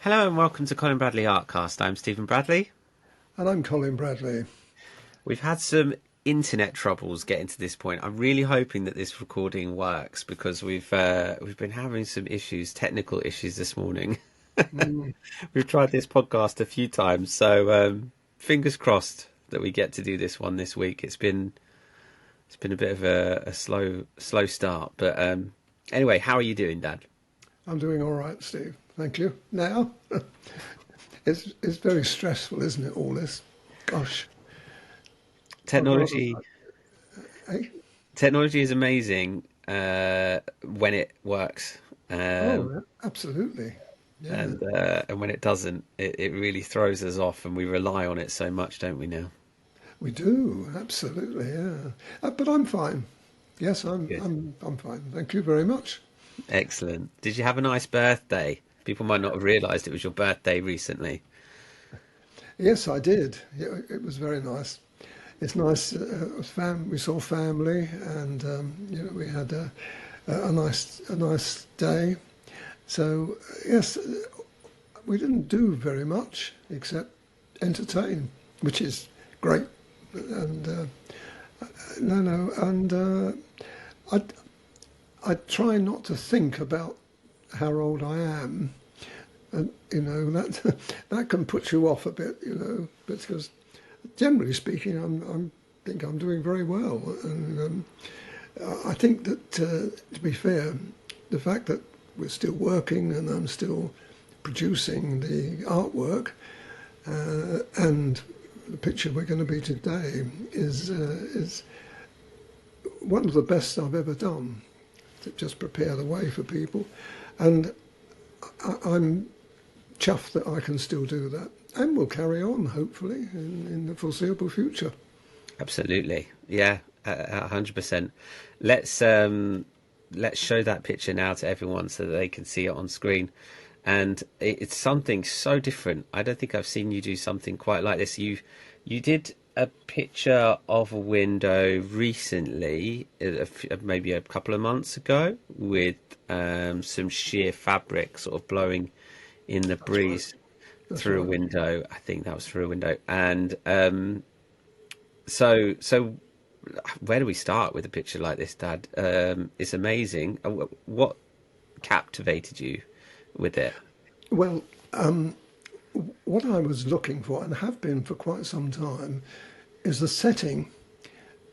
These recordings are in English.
Hello and welcome to Colin Bradley Artcast. I'm Stephen Bradley. And I'm Colin Bradley. We've had some internet troubles getting to this point. I'm really hoping that this recording works because we've been having some issues, technical issues this morning. Mm, We've tried this podcast a few times, so fingers crossed that we get to do this one this week. It's been a bit of a slow start, but anyway, how are you doing, Dad? I'm doing all right, Steve. Thank you. Now, it's very stressful, isn't it, all this? Gosh. I'd rather, Technology eh? technology is amazing when it works. Oh, yeah, absolutely. Yeah, And when it doesn't, it really throws us off, and we rely on it so much, don't we now? we do. Absolutely, yeah. But I'm fine. Yes, Good. I'm fine. Thank you very much. Excellent. Did you have a nice birthday? People might not have realised it was your birthday recently. Yes, I did. Yeah, it was very nice. It's nice. We saw family, and we had a nice day. So yes, we didn't do very much except entertain, which is great. And no, no, and I I try not to think about how old I am, and that that can put you off a bit, because generally speaking, I'm think I'm doing very well, and I think that to be fair, the fact that we're still working and I'm still producing the artwork and the picture we're going to be today is one of the best I've ever done to just prepare the way for people, and I'm chuffed that I can still do that, and will carry on hopefully in the foreseeable future. Absolutely, yeah, 100%. Let's show that picture now to everyone so that they can see it on screen. And it's something so different. I don't think I've seen you do something quite like this. You did a picture of a window recently, maybe a couple of months ago, with some sheer fabric sort of blowing in the That's right. breeze That's through a right. window. I think that was through a window. And so where do we start with a picture like this, Dad? It's amazing. What captivated you with it? Well, what I was looking for, and have been for quite some time, is a setting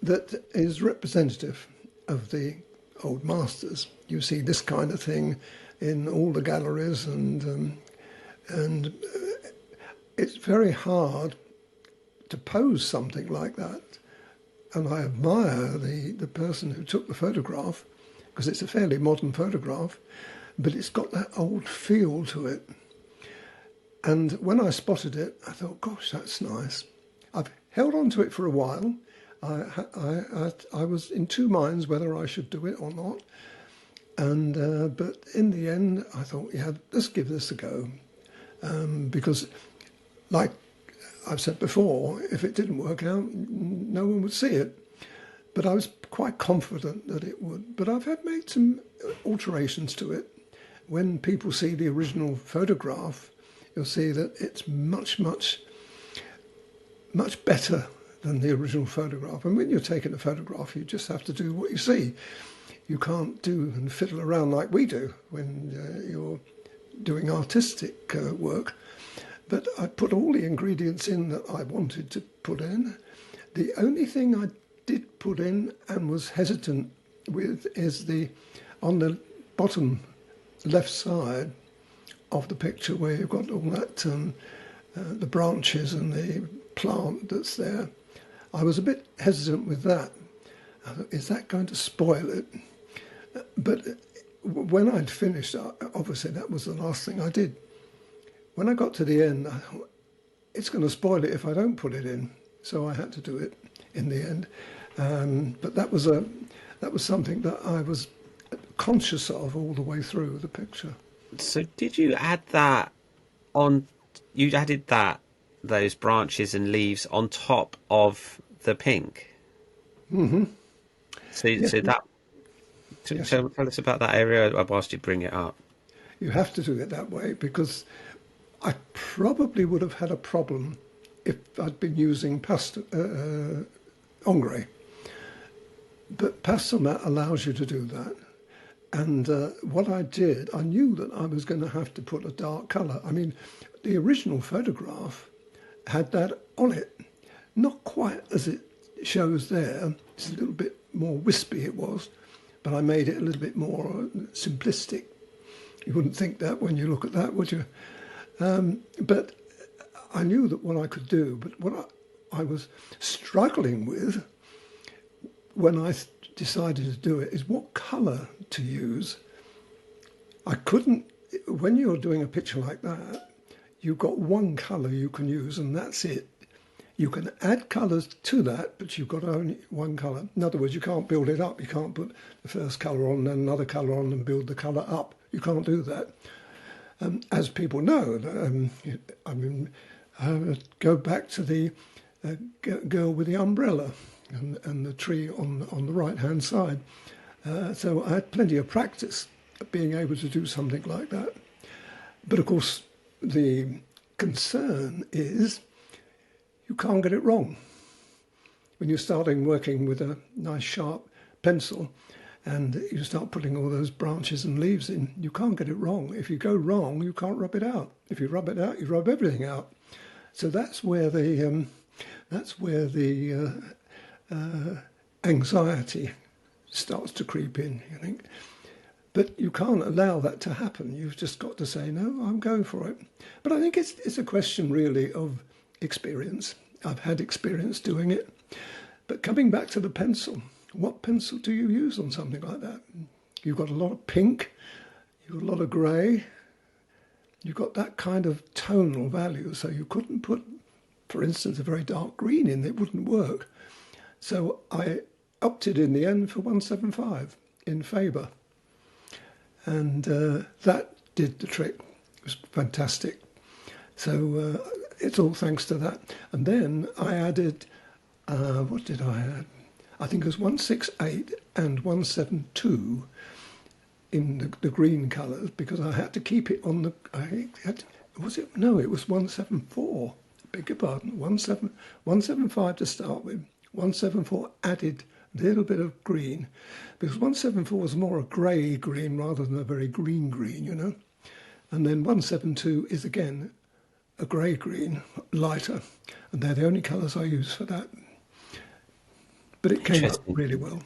that is representative of the old masters. You see this kind of thing in all the galleries, and it's very hard to pose something like that. And I admire the person who took the photograph, because it's a fairly modern photograph, but it's got that old feel to it. And when I spotted it, I thought, gosh, that's nice. I've held on to it for a while. I was in two minds whether I should do it or not. And but in the end, I thought, yeah, let's give this a go. Because, like I've said before, if it didn't work out, no one would see it. But I was quite confident that it would. But I've had made some alterations to it. When people see the original photograph, you'll see that it's much better than the original photograph. And when you're taking a photograph, you just have to do what you see. You can't do and fiddle around like we do when you're doing artistic work. But I put all the ingredients in that I wanted to put in. The only thing I did put in and was hesitant with is on the bottom left side of the picture where you've got all that the branches and the plant that's there. I was a bit hesitant with that. I thought, is that going to spoil it? But when I'd finished, obviously that was the last thing I did. When I got to the end, I thought, it's going to spoil it if I don't put it in. So I had to do it in the end. But that was something that I was conscious of all the way through the picture. So did you add that on? You added those branches and leaves on top of the pink. Hmm. So Yes, so that yes, tell us about that area whilst you bring it up. you have to do it that way because I probably would have had a problem if I'd been using Ingres. But Pastelmat allows you to do that. And what I did, I knew that I was going to have to put a dark colour. I mean, the original photograph had that on it. Not quite as it shows there. It's a little bit more wispy it was, but I made it a little bit more simplistic. You wouldn't think that when you look at that, would you? But I knew that what I could do, but what I was struggling with when I decided to do it is what colour to use. I couldn't, when you're doing a picture like that, you've got one colour you can use and that's it. You can add colours to that, but you've got only one colour. In other words, you can't build it up. You can't put the first colour on, then another colour on and build the colour up. You can't do that. As people know, I mean, go back to the girl with the umbrella and the tree on the right-hand side. So I had plenty of practice at being able to do something like that. But of course, the concern is you can't get it wrong. When you're starting working with a nice sharp pencil and you start putting all those branches and leaves in, you can't get it wrong. If you go wrong, you can't rub it out. If you rub it out, you rub everything out. So that's where the anxiety starts to creep in, you think. But you can't allow that to happen. You've just got to say, no, I'm going for it. But I think it's a question really of experience. I've had experience doing it. But coming back to the pencil, what pencil do you use on something like that? You've got a lot of pink, you've got a lot of grey, you've got that kind of tonal value. So you couldn't put, for instance, a very dark green in, it wouldn't work. So I opted in the end for 175 in Faber. And that did the trick. It was fantastic. So it's all thanks to that. And then I added, what did I add? I think it was 168 and 172 in the green colours because I had to keep it on the, it was 174. Beg your pardon, 175 to start with. 174 added a little bit of green because 174 was more a grey green rather than a very green green, you know. And then 172 is again a grey green, lighter, and they're the only colours I use for that. But it came out really well.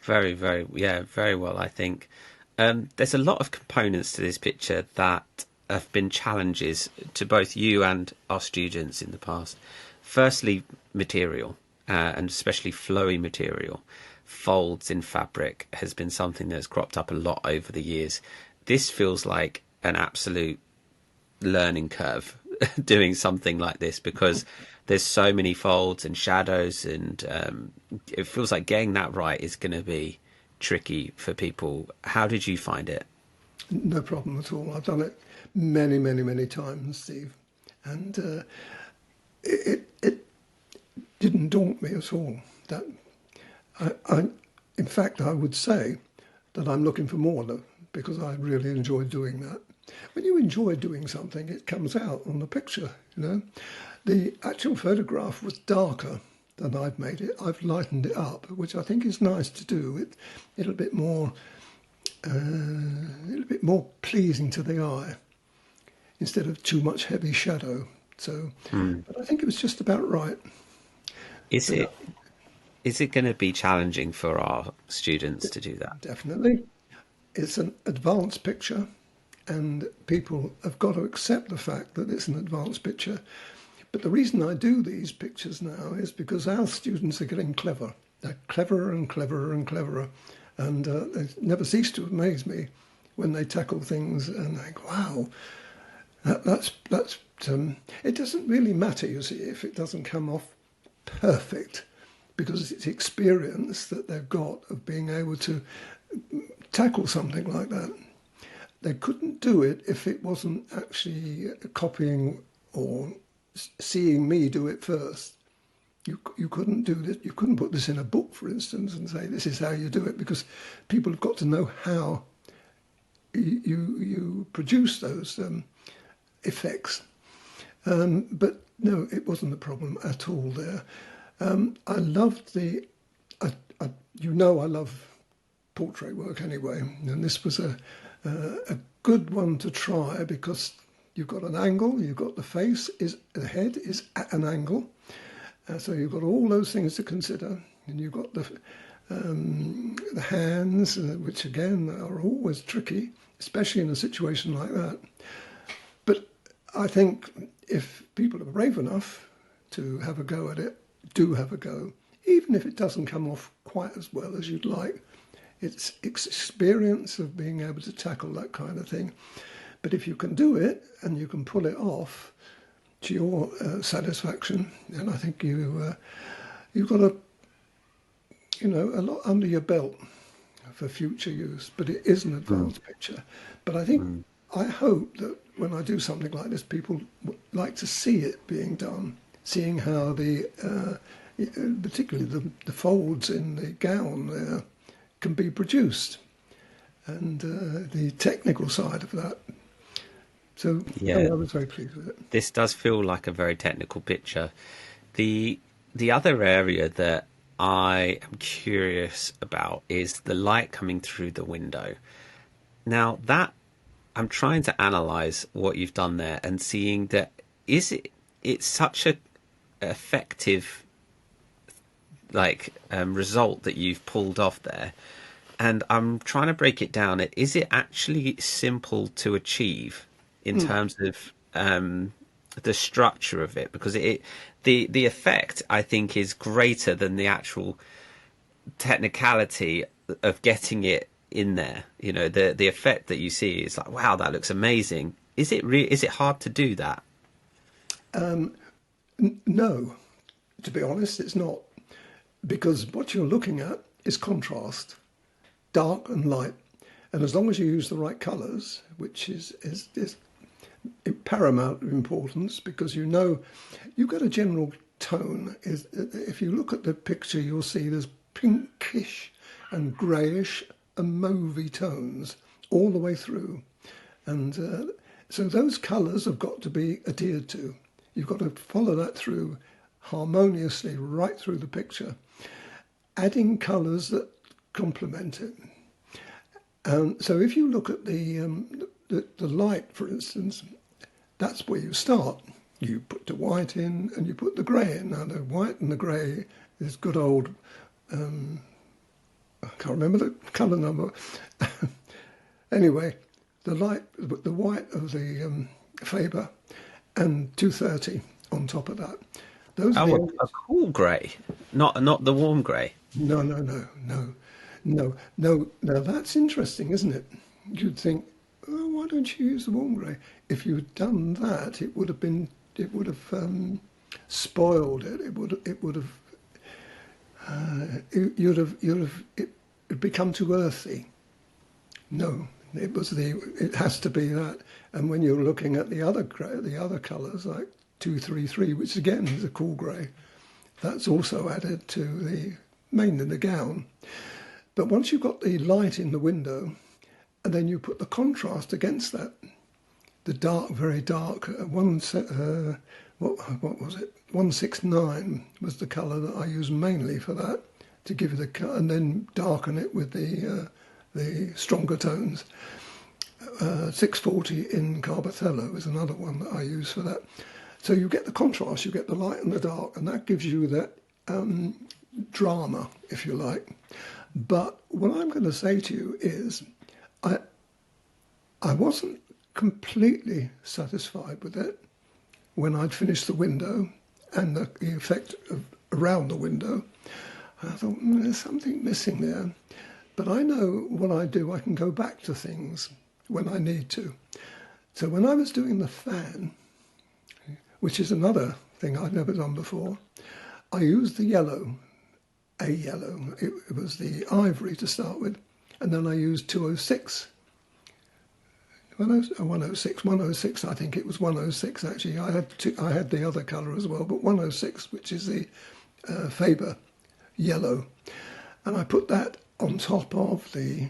Very, very, very well, I think. There's a lot of components to this picture that have been challenges to both you and our students in the past. Firstly, material, and especially flowy material. Folds in fabric has been something that's cropped up a lot over the years. This feels like an absolute learning curve doing something like this because there's so many folds and shadows, and it feels like getting that right is going to be tricky for people. How did you find it? No problem at all. I've done it many, many, many times, Steve, and it didn't daunt me at all. That in fact, I would say that I'm looking for more, though, because I really enjoy doing that. When you enjoy doing something, it comes out on the picture, you know. The actual photograph was darker than I've made it. I've lightened it up, which I think is nice to do. It a little bit more pleasing to the eye instead of too much heavy shadow. So, but I think it was just about right. Is it going to be challenging for our students to do that? Definitely. It's an advanced picture, and people have got to accept the fact that it's an advanced picture. But the reason I do these pictures now is because our students are getting clever. They're cleverer and cleverer and cleverer. And they never cease to amaze me when they tackle things and think, wow, that's it doesn't really matter, you see, if it doesn't come off perfect, because it's experience that they've got of being able to tackle something like that. They couldn't do it if it wasn't actually copying or seeing me do it first. You couldn't do this. You couldn't put this in a book, for instance, and say this is how you do it, because people have got to know how you produce those effects. But no, it wasn't a problem at all there. I loved I love portrait work anyway, and this was a good one to try because you've got an angle, you've got the head is at an angle, so you've got all those things to consider, and you've got the hands, which again are always tricky, especially in a situation like that. But I think if people are brave enough to have a go at it, do have a go, even if it doesn't come off quite as well as you'd like. It's experience of being able to tackle that kind of thing. But if you can do it and you can pull it off to your satisfaction, then I think you've got a lot under your belt for future use. But it is an advanced picture. But I think I hope that when I do something like this, people like to see it being done, seeing how particularly the folds in the gown there can be produced, and the technical side of that. So Yeah, I was very pleased with it. this does feel like a very technical picture. The other area that I am curious about is the light coming through the window. Now that I'm trying to analyze what you've done there and seeing that it's such a effective result that you've pulled off there, and I'm trying to break it down. Is it actually simple to achieve in terms of the structure of it? Because the effect, I think, is greater than the actual technicality of getting it in there. You know, the effect that you see is like, wow, that looks amazing. Is it hard to do that? No, to be honest, it's not, because what you're looking at is contrast, dark and light, and as long as you use the right colours, which is paramount importance, because you've got a general tone. If you look at the picture, you'll see there's pinkish and greyish and mauvey tones all the way through, and so those colours have got to be adhered to. You've got to follow that through harmoniously right through the picture, adding colours that complement it. So if you look at the light, for instance, that's where you start. You put the white in and you put the grey in. Now the white and the grey is good old, I can't remember the colour number. Anyway, the white of the Faber and 230 on top of that. Those are A cool grey, not the warm grey. No. Now that's interesting, isn't it? You'd think, oh, why don't you use the warm grey? If you'd done that, it would have spoiled it. It'd become too earthy. No, it has to be that. And when you're looking at the other colours like 233, which again is a cool grey, that's also added to mainly the gown. But once you've got the light in the window, and then you put the contrast against that, the dark, very dark, what was it? 169 was the colour that I used mainly for that, to give it a cut, and then darken it with the stronger tones. 640 in Carbothello is another one that I use for that. So you get the contrast, you get the light and the dark, and that gives you that drama, if you like. But what I'm going to say to you is I wasn't completely satisfied with it when I'd finished the window and the effect around the window. I thought, there's something missing there. But I know what I do, I can go back to things when I need to. So when I was doing the fan, which is another thing I'd never done before, I used the yellow. It was the ivory to start with, and then I used 206. 106, I think it was 106 actually. I had the other colour as well, but 106, which is the Faber yellow. And I put that on top of the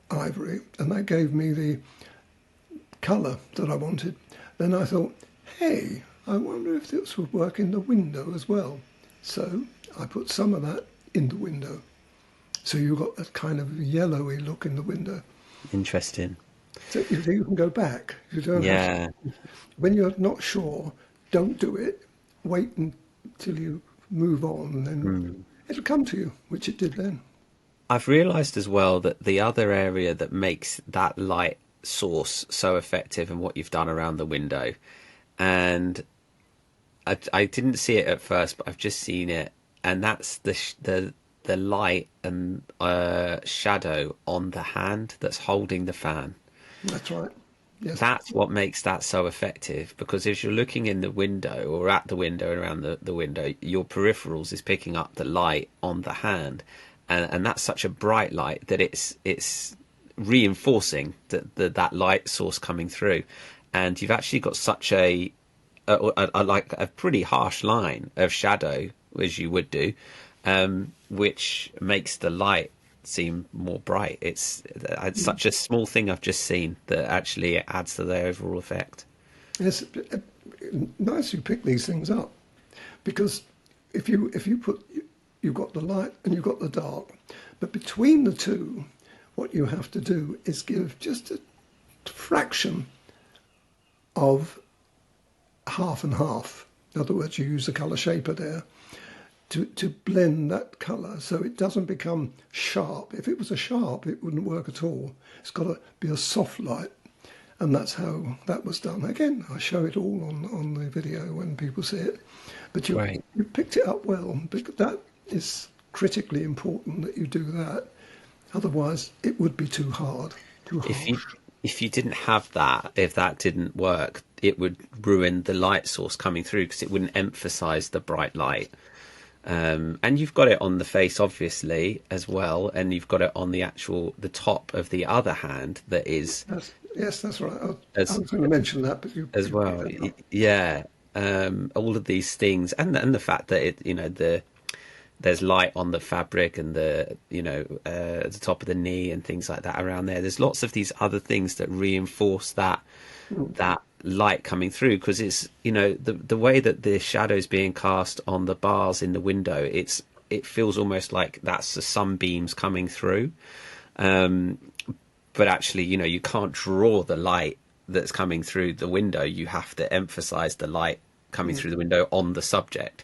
ivory, and that gave me the colour that I wanted. Then I thought, hey, I wonder if this would work in the window as well. So I put some of that in the window. So you've got that kind of yellowy look in the window. Interesting. So you can go back. You don't have Yeah. to. When you're not sure, don't do it. Wait until you move on, and then it'll come to you, which it did then. I've realized as well that the other area that makes that light source so effective and what you've done around the window, and I didn't see it at first, but I've just seen it, and that's the light and shadow on the hand that's holding the fan. That's right. Yes. That's what makes that so effective, because if you're looking in the window or at the window and around the window, your peripherals is picking up the light on the hand, and that's such a bright light that it's reinforcing that light source coming through, and you've actually got such a like a pretty harsh line of shadow as you would do, which makes the light seem more bright. It's such a small thing I've just seen that actually it adds to the overall effect. It's nice you pick these things up, because if you put, you've got the light and you've got the dark, but between the two, what you have to do is give just a fraction of half and half. In other words, you use the colour shaper there to blend that colour so it doesn't become sharp. If it was a sharp, it wouldn't work at all. It's got to be a soft light, and that's how that was done. Again, I show it all on the video when people see it. But Right. you picked it up well, because that is critically important that you do that. Otherwise, it would be too hard, too If you harsh. if you didn't have that, if that didn't work, it would ruin the light source coming through because it wouldn't emphasize the bright light. And you've got it on the face, obviously, as well, and you've got it on the top of the other hand that is Yes, that's right. I as was going to mention that, but as you picked well. that up. Yeah, all of these things, and the fact that there's light on the fabric and the top of the knee and things like that around there. There's lots of these other things that reinforce that light coming through, because it's the way that the shadow's being cast on the bars in the window, it feels almost like that's the sunbeams coming through, but actually you can't draw the light that's coming through the window. You have to emphasize the light coming through the window on the subject.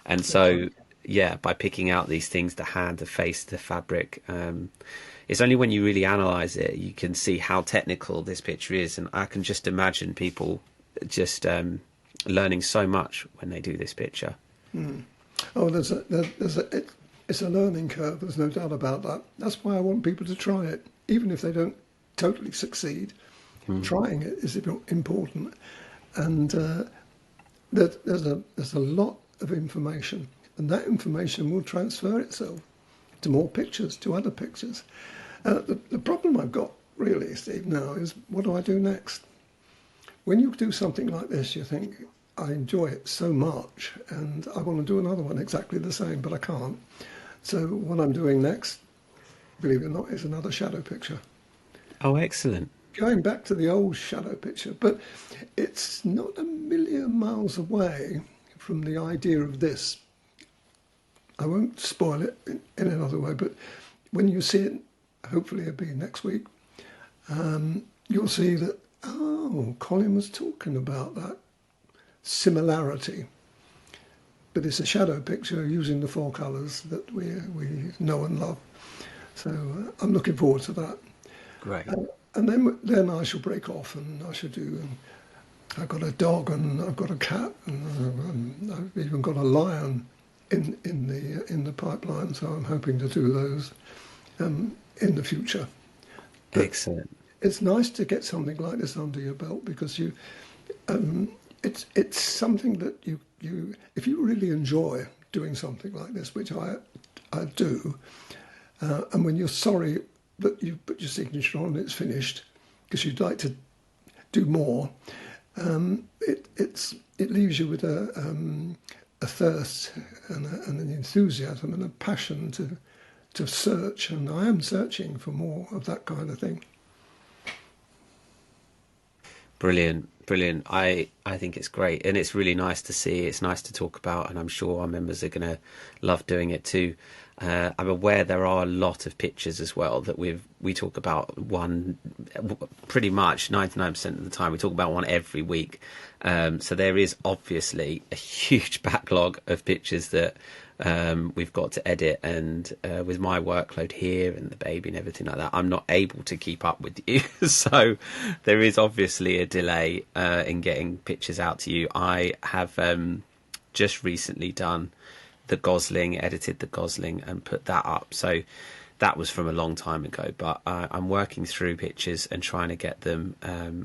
And so yeah, by picking out these things, the hand, the face, the fabric, it's only when you really analyze it you can see how technical this picture is. And I can just imagine people just learning so much when they do this picture. Oh, it's a learning curve. There's no doubt about that. That's why I want people to try it, even if they don't totally succeed. Trying it is important, and there's a lot of information, and that information will transfer itself to more pictures, to other pictures. The problem I've got really, Steve, now is what do I do next? When you do something like this, you think, I enjoy it so much and I want to do another one exactly the same, but I can't. So what I'm doing next, believe it or not, is another shadow picture. Oh, excellent. Going back to the old shadow picture, but it's not a million miles away from the idea of this. I won't spoil it in another way, but when you see it, hopefully it'll be next week, you'll see that, oh, Colin was talking about that similarity. But it's a shadow picture using the four colours that we know and love. So I'm looking forward to that. Great. And then I shall break off and I shall do. I've got a dog and I've got a cat and I've even got a lion in the pipeline. So I'm hoping to do those in the future. But Excellent. it's nice to get something like this under your belt, because it's something that you if you really enjoy doing something like this, which I do, and when you're sorry that you put your signature on and it's finished because you'd like to do more, it leaves you with a thirst and an enthusiasm and a passion to search, and I am searching for more of that kind of thing. Brilliant, brilliant. I think it's great, and it's really nice to see. It's nice to talk about, and I'm sure our members are going to love doing it too. I'm aware there are a lot of pictures as well that we talk about one pretty much 99% of the time. We talk about one every week, so there is obviously a huge backlog of pictures that we've got to edit, and with my workload here and the baby and everything like that, I'm not able to keep up with you. So there is obviously a delay in getting pictures out to you. I have just recently done the Gosling, edited the Gosling and put that up. So that was from a long time ago, but I'm working through pictures and trying to get them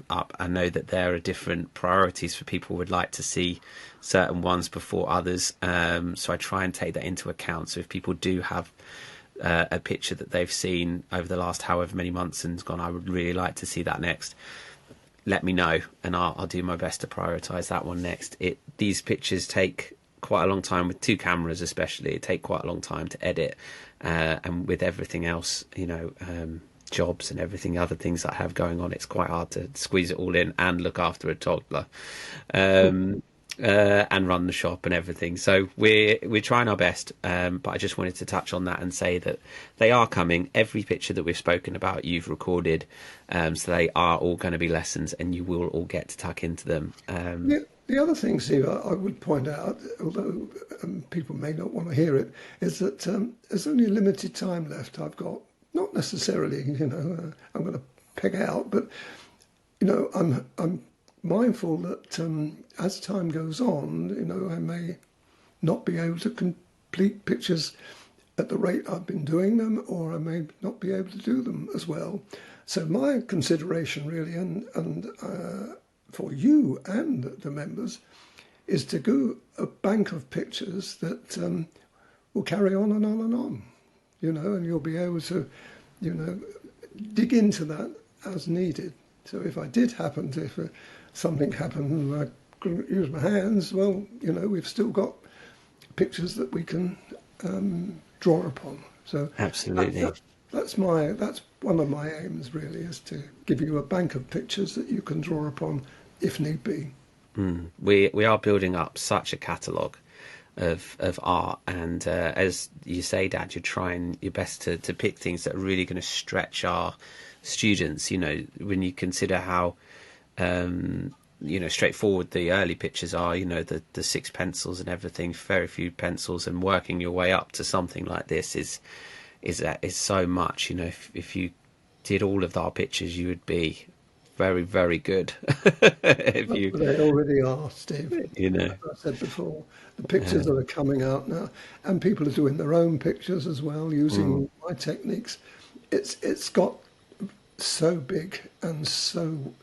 up. I know that there are different priorities for people who would like to see certain ones before others. So I try and take that into account. So if people do have a picture that they've seen over the last however many months and gone, I would really like to see that next, let me know, and I'll do my best to prioritise that one next. These pictures take quite a long time, with two cameras especially. It take quite a long time to edit, and with everything else, jobs and everything, other things that I have going on, it's quite hard to squeeze it all in and look after a toddler, and run the shop and everything. So we're trying our best, but I just wanted to touch on that and say that they are coming. Every picture that we've spoken about, you've recorded, so they are all going to be lessons, and you will all get to tuck into them. The other thing, Steve, I would point out, although people may not want to hear it, is that there's only a limited time left. I've got, not necessarily, I'm going to peg out, but I'm mindful that as time goes on, I may not be able to complete pictures at the rate I've been doing them, or I may not be able to do them as well. So my consideration really, and for you and the members, is to go a bank of pictures that will carry on and on and on, and you'll be able to, dig into that as needed. So if I did happen to, if something happened and I couldn't use my hands, well, we've still got pictures that we can draw upon. So Absolutely. That's one of my aims really, is to give you a bank of pictures that you can draw upon if need be. We are building up such a catalogue of art, and as you say, Dad, you're trying your best to pick things that are really going to stretch our students. When you consider how straightforward the early pictures are, the 6 pencils and everything, very few pencils, and working your way up to something like this is so much. If you did all of our pictures, you would be very, very good. They already are, Steve. As I said before, the pictures that are coming out now, and people are doing their own pictures as well, using my techniques. It's got so big, and so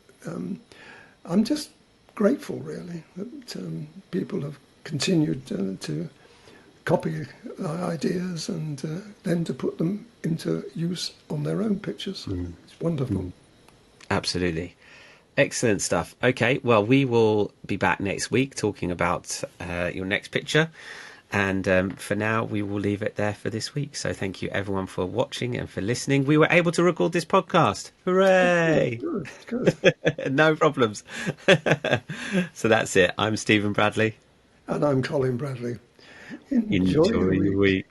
I'm just grateful really that people have continued to copy ideas and then to put them into use on their own pictures. It's wonderful. Absolutely. Excellent stuff. Okay, well, we will be back next week talking about your next picture. And for now, we will leave it there for this week. So thank you, everyone, for watching and for listening. We were able to record this podcast. Hooray! Good. No problems. So that's it. I'm Stephen Bradley. And I'm Colin Bradley. Enjoy your week.